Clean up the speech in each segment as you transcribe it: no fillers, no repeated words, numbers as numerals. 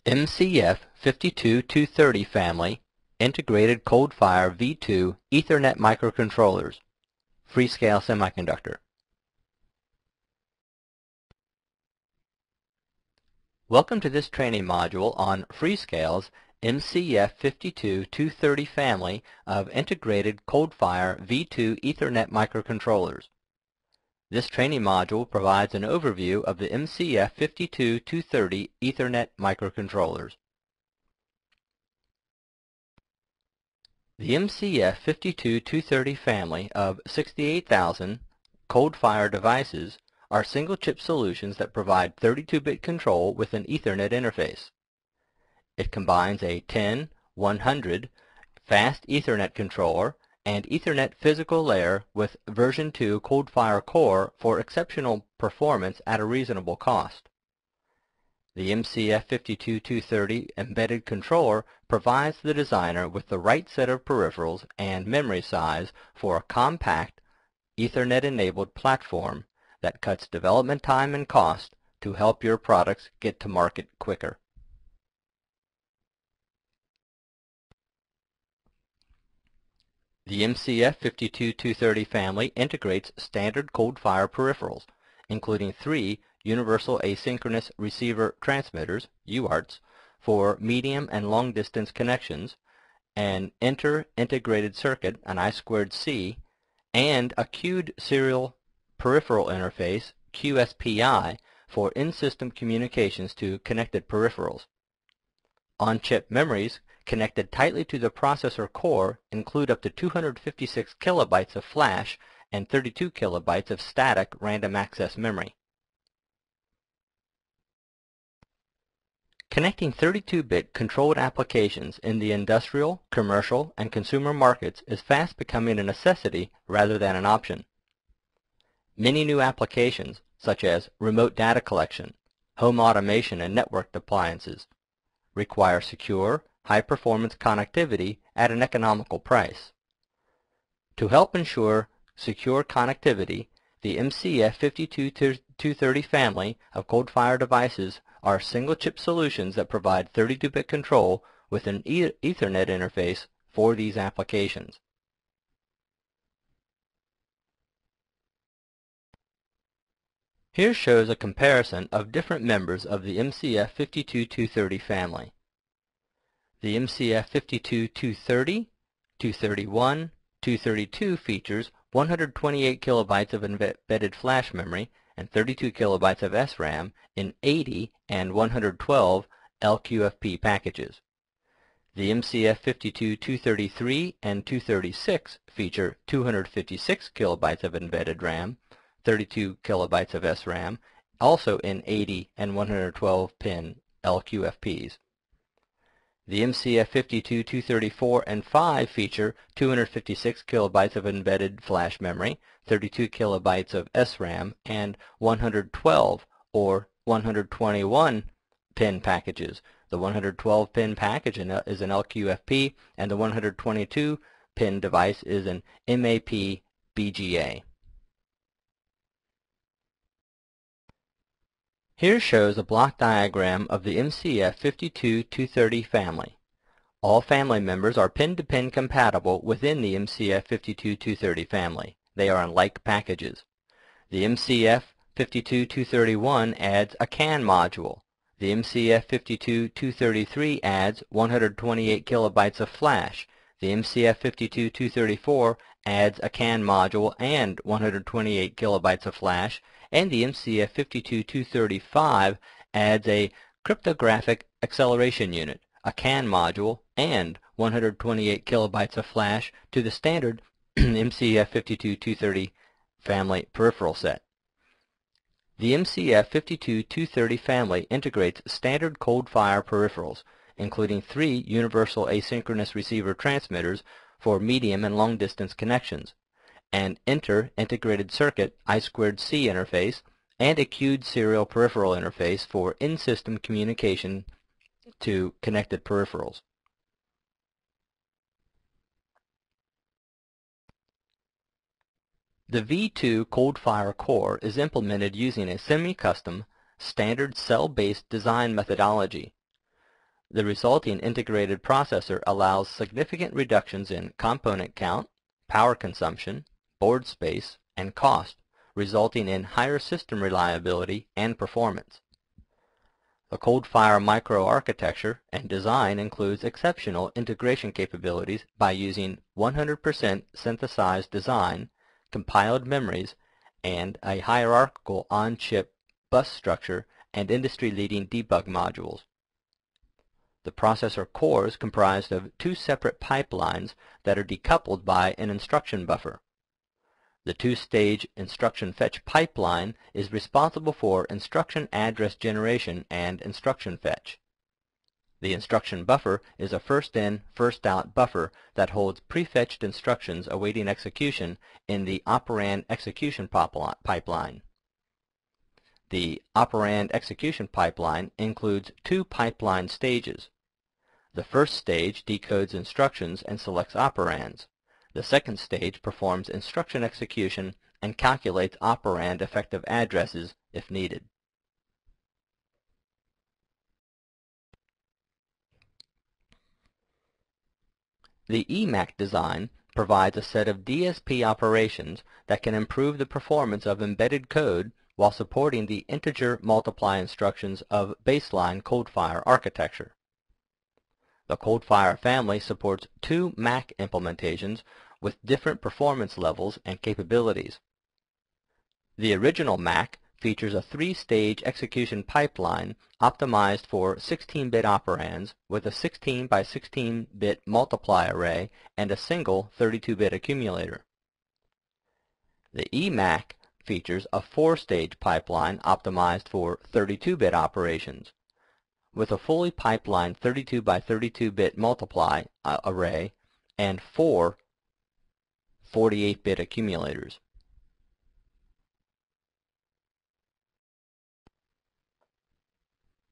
MCF5223 family integrated ColdFire V2 Ethernet microcontrollers, Freescale semiconductor. Welcome to this training module on Freescale's MCF52230 family of integrated ColdFire V2 Ethernet microcontrollers. This training module provides an overview of the MCF52230 Ethernet microcontrollers. The MCF52230 family of 68,000 ColdFire devices are single-chip solutions that provide 32-bit control with an Ethernet interface. It combines a 10/100 fast Ethernet controller and Ethernet physical layer with version 2 ColdFire core for exceptional performance at a reasonable cost. The MCF52230 embedded controller provides the designer with the right set of peripherals and memory size for a compact Ethernet-enabled platform that cuts development time and cost to help your products get to market quicker. The MCF52230 family integrates standard ColdFire peripherals, including 3 Universal Asynchronous Receiver Transmitters, UARTs, for medium and long-distance connections, an inter-integrated circuit, an I2C, and a queued serial peripheral interface, QSPI, for in-system communications to connected peripherals. On-chip memories connected tightly to the processor core include up to 256 kilobytes of flash and 32 kilobytes of static random access memory. Connecting 32-bit controlled applications in the industrial, commercial, and consumer markets is fast becoming a necessity rather than an option. Many new applications, such as remote data collection, home automation, and networked appliances, require secure, high-performance connectivity at an economical price. To help ensure secure connectivity, the MCF52230 family of ColdFire devices are single-chip solutions that provide 32-bit control with an Ethernet interface for these applications. Here shows a comparison of different members of the MCF52230 family. The MCF52230, 231, 232 features 128 kilobytes of embedded flash memory and 32 kilobytes of SRAM in 80 and 112 LQFP packages. The MCF52233 and 236 feature 256 kilobytes of embedded RAM, 32 kilobytes of SRAM, also in 80 and 112 pin LQFPs. The MCF52234 and 5 feature 256 kilobytes of embedded flash memory, 32 kilobytes of SRAM, and 112 or 121 pin packages. The 112 pin package is an LQFP, and the 122 pin device is an MAP BGA. Here shows a block diagram of the MCF52230 family. All family members are pin-to-pin compatible within the MCF52230 family. They are in like packages. The MCF52231 adds a CAN module. The MCF52233 adds 128 kilobytes of flash. The MCF52234 adds a CAN module and 128 kilobytes of flash, and the MCF52235 adds a Cryptographic acceleration unit, a CAN module, and 128 kilobytes of flash to the standard MCF52230 family peripheral set. The MCF52230 family integrates standard ColdFire peripherals, including 3 Universal Asynchronous Receiver Transmitters for medium and long-distance connections, an inter-integrated circuit I2C interface, and a queued serial peripheral interface for in-system communication to connected peripherals. The V2 ColdFire core is implemented using a semi-custom, standard cell-based design methodology. The resulting integrated processor allows significant reductions in component count, power consumption, board space, and cost, resulting in higher system reliability and performance. The ColdFire microarchitecture and design includes exceptional integration capabilities by using 100% synthesized design, compiled memories, and a hierarchical on-chip bus structure and industry-leading debug modules. The processor core is comprised of two separate pipelines that are decoupled by an instruction buffer. The two-stage instruction fetch pipeline is responsible for instruction address generation and instruction fetch. The instruction buffer is a first-in, first-out buffer that holds prefetched instructions awaiting execution in the operand execution pipeline. The operand execution pipeline includes two pipeline stages. The first stage decodes instructions and selects operands. The second stage performs instruction execution and calculates operand effective addresses if needed. The EMAC design provides a set of DSP operations that can improve the performance of embedded code while supporting the integer multiply instructions of baseline ColdFire architecture. The ColdFire family supports two MAC implementations with different performance levels and capabilities. The original MAC features a three-stage execution pipeline optimized for 16-bit operands with a 16 by 16-bit multiply array and a single 32-bit accumulator. The EMAC features a four-stage pipeline optimized for 32-bit operations with a fully pipelined 32 by 32-bit multiply array and four 48-bit accumulators.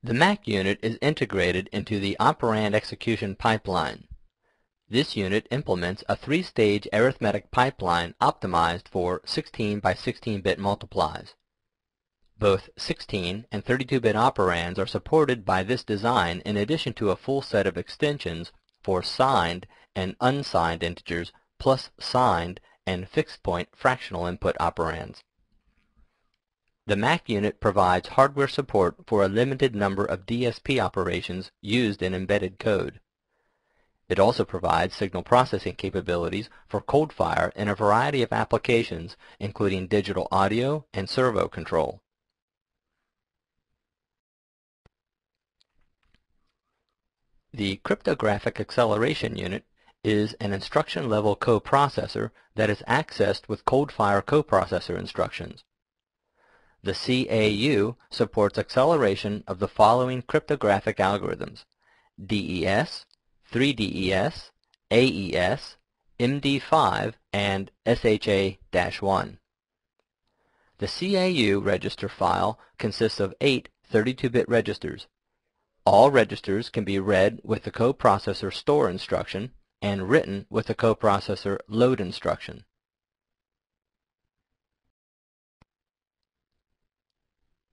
The MAC unit is integrated into the operand execution pipeline. This unit implements a three-stage arithmetic pipeline optimized for 16 by 16-bit multiplies. Both 16 and 32-bit operands are supported by this design in addition to a full set of extensions for signed and unsigned integers plus signed and fixed-point fractional input operands. The MAC unit provides hardware support for a limited number of DSP operations used in embedded code. It also provides signal processing capabilities for ColdFire in a variety of applications, including digital audio and servo control. The Cryptographic acceleration unit is an instruction-level coprocessor that is accessed with ColdFire coprocessor instructions. The CAU supports acceleration of the following cryptographic algorithms: DES, 3DES, AES, MD5, and SHA-1. The CAU register file consists of 8 32-bit registers. All registers can be read with the coprocessor store instruction and written with the coprocessor load instruction.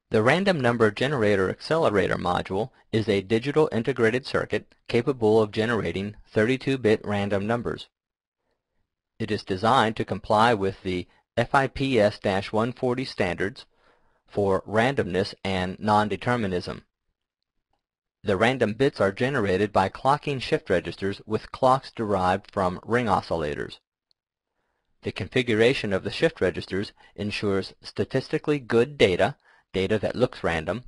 The random number generator accelerator module is a digital integrated circuit capable of generating 32-bit random numbers. It is designed to comply with the FIPS-140 standards for randomness and non-determinism. The random bits are generated by clocking shift registers with clocks derived from ring oscillators. The configuration of the shift registers ensures statistically good data that looks random.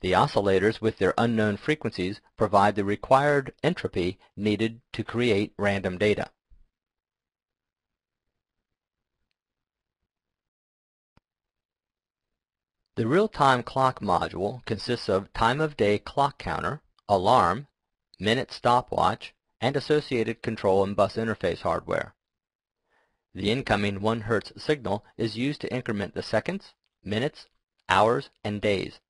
The oscillators with their unknown frequencies provide the required entropy needed to create random data. The real-time clock module consists of time-of-day clock counter, alarm, minute stopwatch, and associated control and bus interface hardware. The incoming 1 Hz signal is used to increment the seconds, minutes, hours, and days.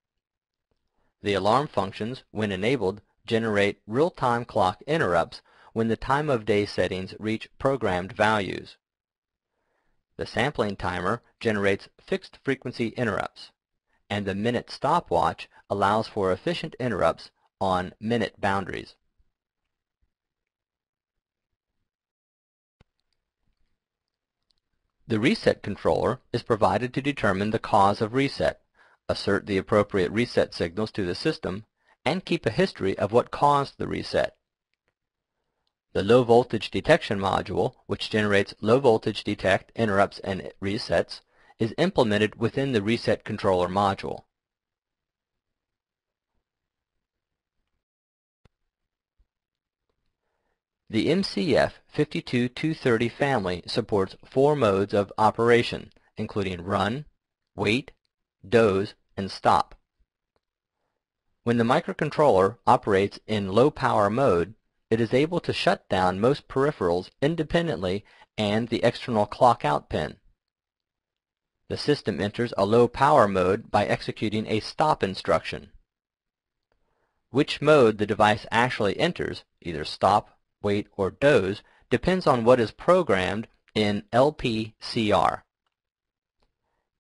The alarm functions, when enabled, generate real-time clock interrupts when the time-of-day settings reach programmed values. The sampling timer generates fixed frequency interrupts, and the minute stopwatch allows for efficient interrupts on minute boundaries. The reset controller is provided to determine the cause of reset, assert the appropriate reset signals to the system, and keep a history of what caused the reset. The low voltage detection module, which generates low voltage detect, interrupts, and resets, is implemented within the reset controller module. The MCF5223 family supports 4 modes of operation, including run, wait, doze, and stop. When the microcontroller operates in low power mode, it is able to shut down most peripherals independently and the external clock out pin. The system enters a low power mode by executing a stop instruction. Which mode the device actually enters, either stop, wait, or doze, depends on what is programmed in LPCR.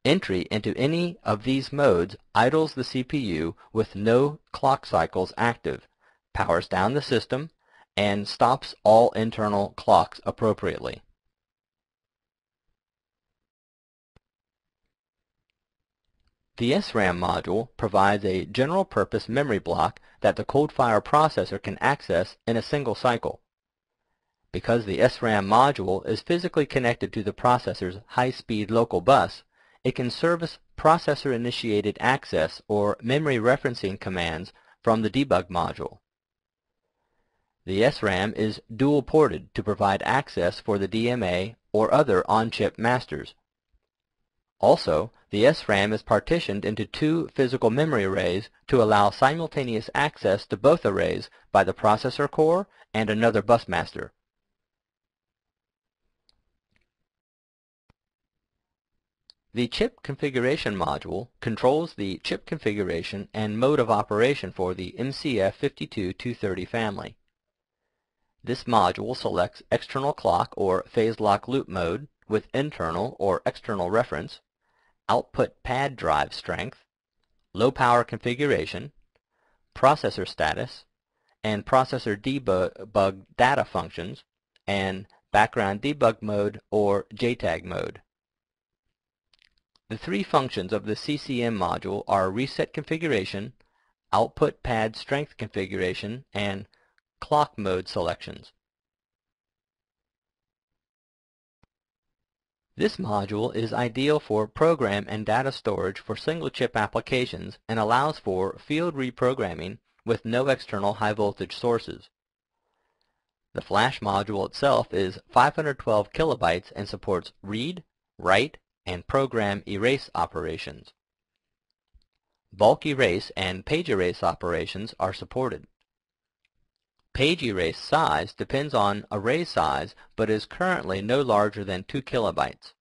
Entry into any of these modes idles the CPU with no clock cycles active, powers down the system, and stops all internal clocks appropriately. The SRAM module provides a general-purpose memory block that the ColdFire processor can access in a single cycle. Because the SRAM module is physically connected to the processor's high-speed local bus, it can service processor-initiated access or memory referencing commands from the debug module. The SRAM is dual-ported to provide access for the DMA or other on-chip masters. Also, the SRAM is partitioned into 2 physical memory arrays to allow simultaneous access to both arrays by the processor core and another bus master. The chip configuration module controls the chip configuration and mode of operation for the MCF5223 family. This module selects external clock or phase lock loop mode with internal or external reference, output pad drive strength, low power configuration, processor status, and processor debug data functions, and background debug mode or JTAG mode. The 3 functions of the CCM module are reset configuration, output pad strength configuration, and clock mode selections. This module is ideal for program and data storage for single-chip applications and allows for field reprogramming with no external high-voltage sources. The flash module itself is 512 kilobytes and supports read, write, and program erase operations. Bulk erase and page erase operations are supported. Page erase size depends on array size but is currently no larger than 2 kilobytes.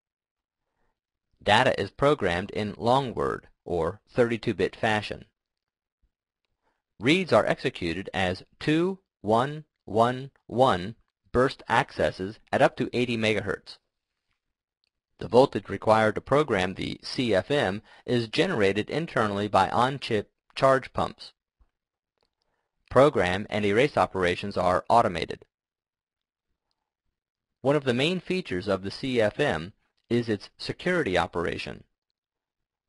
Data is programmed in long word or 32-bit fashion. Reads are executed as 2, 1, 1, 1 burst accesses at up to 80 MHz. The voltage required to program the CFM is generated internally by on-chip charge pumps. Program and erase operations are automated. One of the main features of the CFM is its security operation.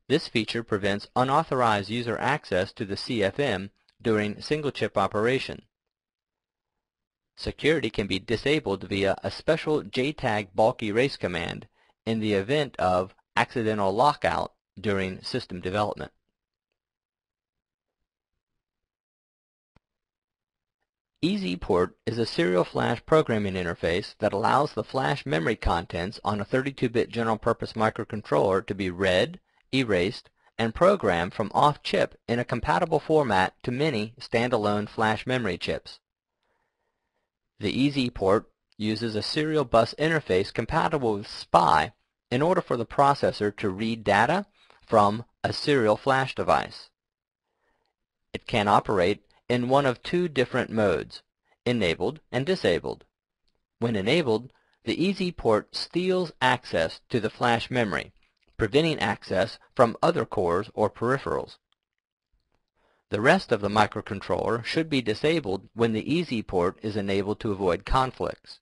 This feature prevents unauthorized user access to the CFM during single-chip operation. Security can be disabled via a special JTAG bulk erase command in the event of accidental lockout during system development. EasyPort is a serial flash programming interface that allows the flash memory contents on a 32-bit general-purpose microcontroller to be read, erased, and programmed from off-chip in a compatible format to many standalone flash memory chips. The EasyPort uses a serial bus interface compatible with SPI in order for the processor to read data from a serial flash device. It can operate in one of 2 different modes, enabled and disabled. When enabled, the EasyPort steals access to the flash memory, preventing access from other cores or peripherals. The rest of the microcontroller should be disabled when the EZ port is enabled to avoid conflicts.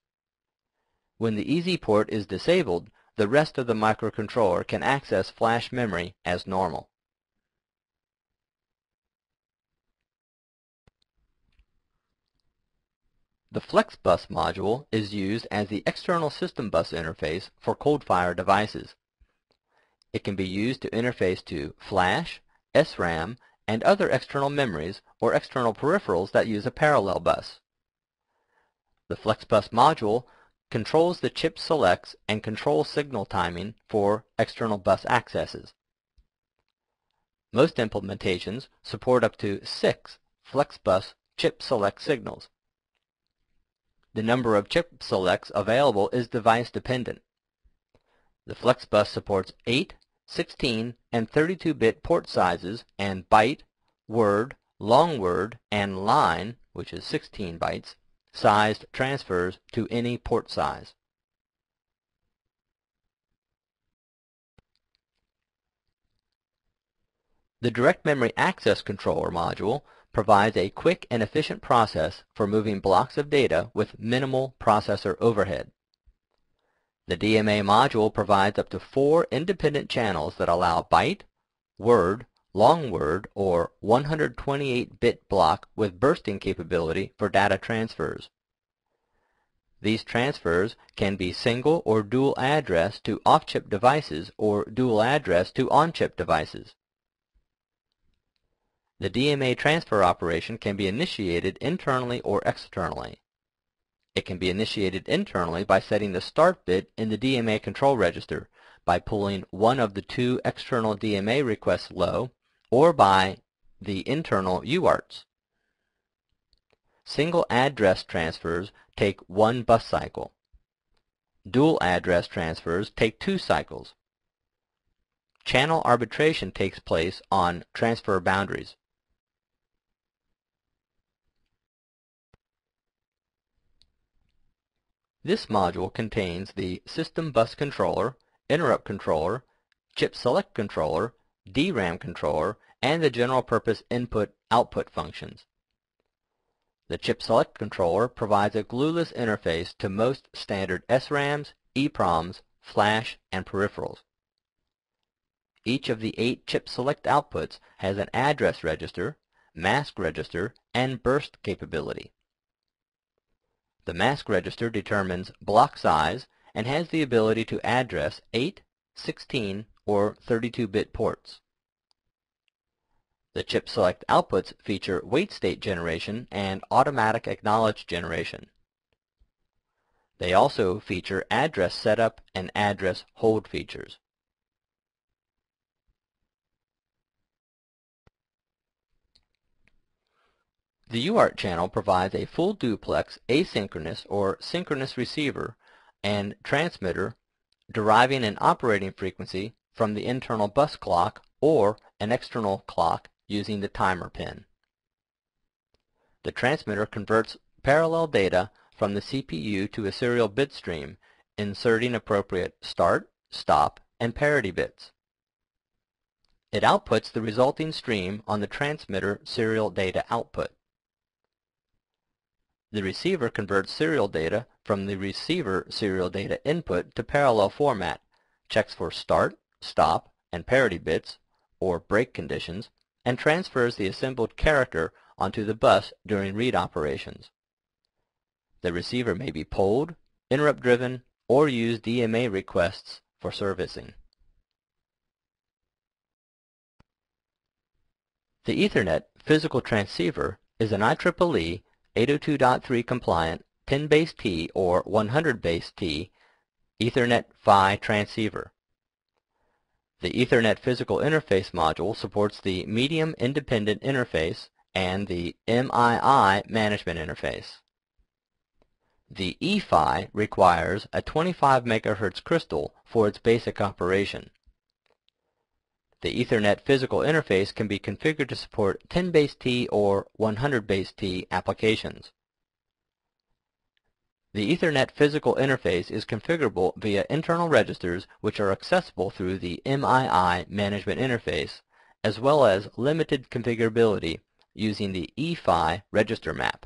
When the EZ port is disabled, the rest of the microcontroller can access flash memory as normal. The FlexBus module is used as the external system bus interface for ColdFire devices. It can be used to interface to flash, SRAM, and other external memories or external peripherals that use a parallel bus. The FlexBus module controls the chip selects and control signal timing for external bus accesses. Most implementations support up to 6 FlexBus chip select signals. The number of chip selects available is device dependent. The FlexBus supports 8, 16, and 32-bit port sizes and byte, word, long word, and line, which is 16 bytes, sized transfers to any port size. The Direct Memory Access Controller module provides a quick and efficient process for moving blocks of data with minimal processor overhead. The DMA module provides up to 4 independent channels that allow byte, word, long word, or 128-bit block with bursting capability for data transfers. These transfers can be single or dual address to off-chip devices or dual address to on-chip devices. The DMA transfer operation can be initiated internally or externally. It can be initiated internally by setting the start bit in the DMA control register by pulling one of the 2 external DMA requests low or by the internal UARTs. Single address transfers take 1 bus cycle. Dual address transfers take 2 cycles. Channel arbitration takes place on transfer boundaries. This module contains the System Bus Controller, Interrupt Controller, Chip Select Controller, DRAM Controller, and the General Purpose Input-Output functions. The Chip Select Controller provides a glueless interface to most standard SRAMs, EPROMs, flash, and peripherals. Each of the 8 chip select outputs has an address register, mask register, and burst capability. The mask register determines block size and has the ability to address 8, 16, or 32-bit ports. The chip select outputs feature wait state generation and automatic acknowledge generation. They also feature address setup and address hold features. The UART channel provides a full duplex asynchronous or synchronous receiver and transmitter deriving an operating frequency from the internal bus clock or an external clock using the timer pin. The transmitter converts parallel data from the CPU to a serial bit stream, inserting appropriate start, stop, and parity bits. It outputs the resulting stream on the transmitter serial data output. The receiver converts serial data from the receiver serial data input to parallel format, checks for start, stop, and parity bits, or break conditions, and transfers the assembled character onto the bus during read operations. The receiver may be polled, interrupt-driven, or use DMA requests for servicing. The Ethernet physical transceiver is an IEEE 802.3 compliant 10 base T or 100 base T Ethernet PHY transceiver. The Ethernet physical interface module supports the medium independent interface and the MII management interface. The EPHY requires a 25 MHz crystal for its basic operation. The Ethernet physical interface can be configured to support 10 base T or 100 base T applications. The Ethernet physical interface is configurable via internal registers which are accessible through the MII management interface, as well as limited configurability using the EPHY register map.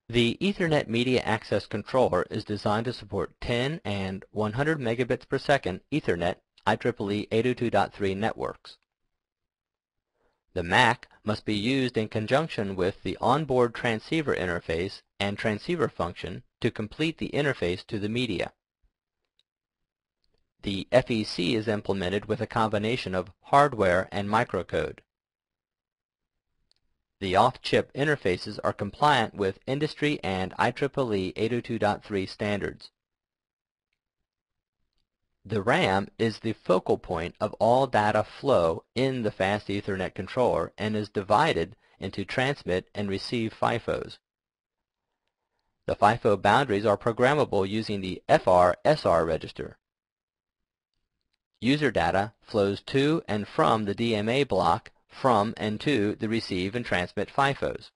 The Ethernet Media Access Controller is designed to support 10 and 100 megabits per second Ethernet IEEE 802.3 networks. The MAC must be used in conjunction with the onboard transceiver interface and transceiver function to complete the interface to the media. The FEC is implemented with a combination of hardware and microcode. The off-chip interfaces are compliant with industry and IEEE 802.3 standards. The RAM is the focal point of all data flow in the fast Ethernet controller and is divided into transmit and receive FIFOs. The FIFO boundaries are programmable using the FR-SR register. User data flows to and from the DMA block from and to the receive and transmit FIFOs.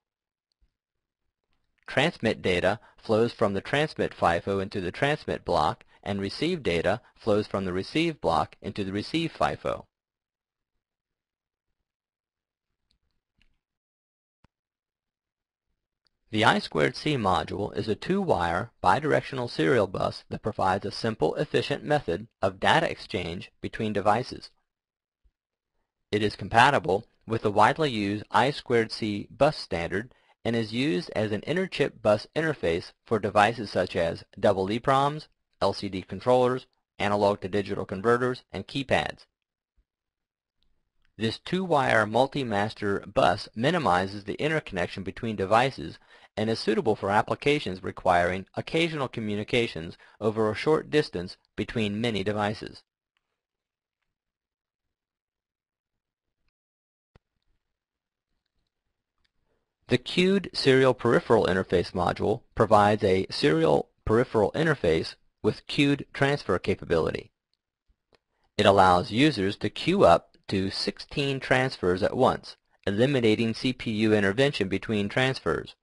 Transmit data flows from the transmit FIFO into the transmit block, and receive data flows from the receive block into the receive FIFO. The I2C module is a two-wire bidirectional serial bus that provides a simple, efficient method of data exchange between devices. It is compatible with the widely used I2C bus standard and is used as an inter-chip bus interface for devices such as double EEPROMs, LCD controllers, analog-to-digital converters, and keypads. This two-wire multi-master bus minimizes the interconnection between devices and is suitable for applications requiring occasional communications over a short distance between many devices. The queued serial peripheral interface module provides a serial peripheral interface with queued transfer capability. It allows users to queue up to 16 transfers at once, eliminating CPU intervention between transfers.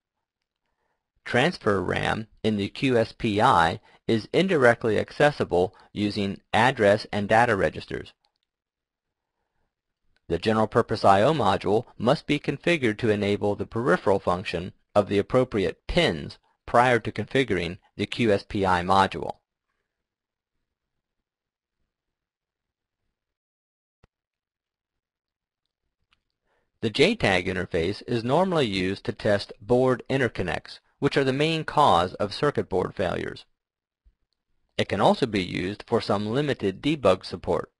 Transfer RAM in the QSPI is indirectly accessible using address and data registers. The general-purpose I/O module must be configured to enable the peripheral function of the appropriate pins prior to configuring the QSPI module. The JTAG interface is normally used to test board interconnects, which are the main cause of circuit board failures. It can also be used for some limited debug support.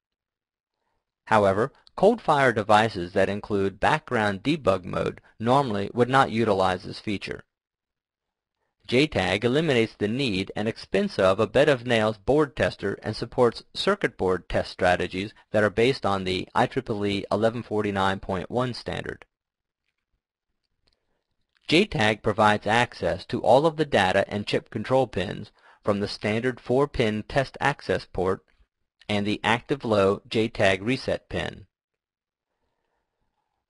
However, ColdFire devices that include background debug mode normally would not utilize this feature. JTAG eliminates the need and expense of a bed-of-nails board tester and supports circuit board test strategies that are based on the IEEE 1149.1 standard. JTAG provides access to all of the data and chip control pins from the standard 4-pin test access port and the active-low JTAG reset pin.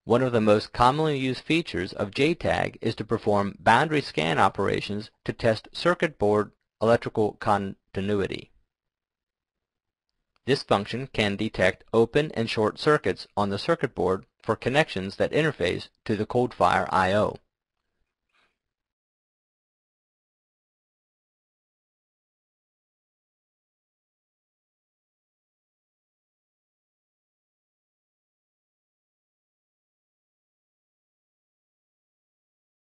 One of the most commonly used features of JTAG is to perform boundary scan operations to test circuit board electrical continuity. This function can detect open and short circuits on the circuit board for connections that interface to the ColdFire I/O.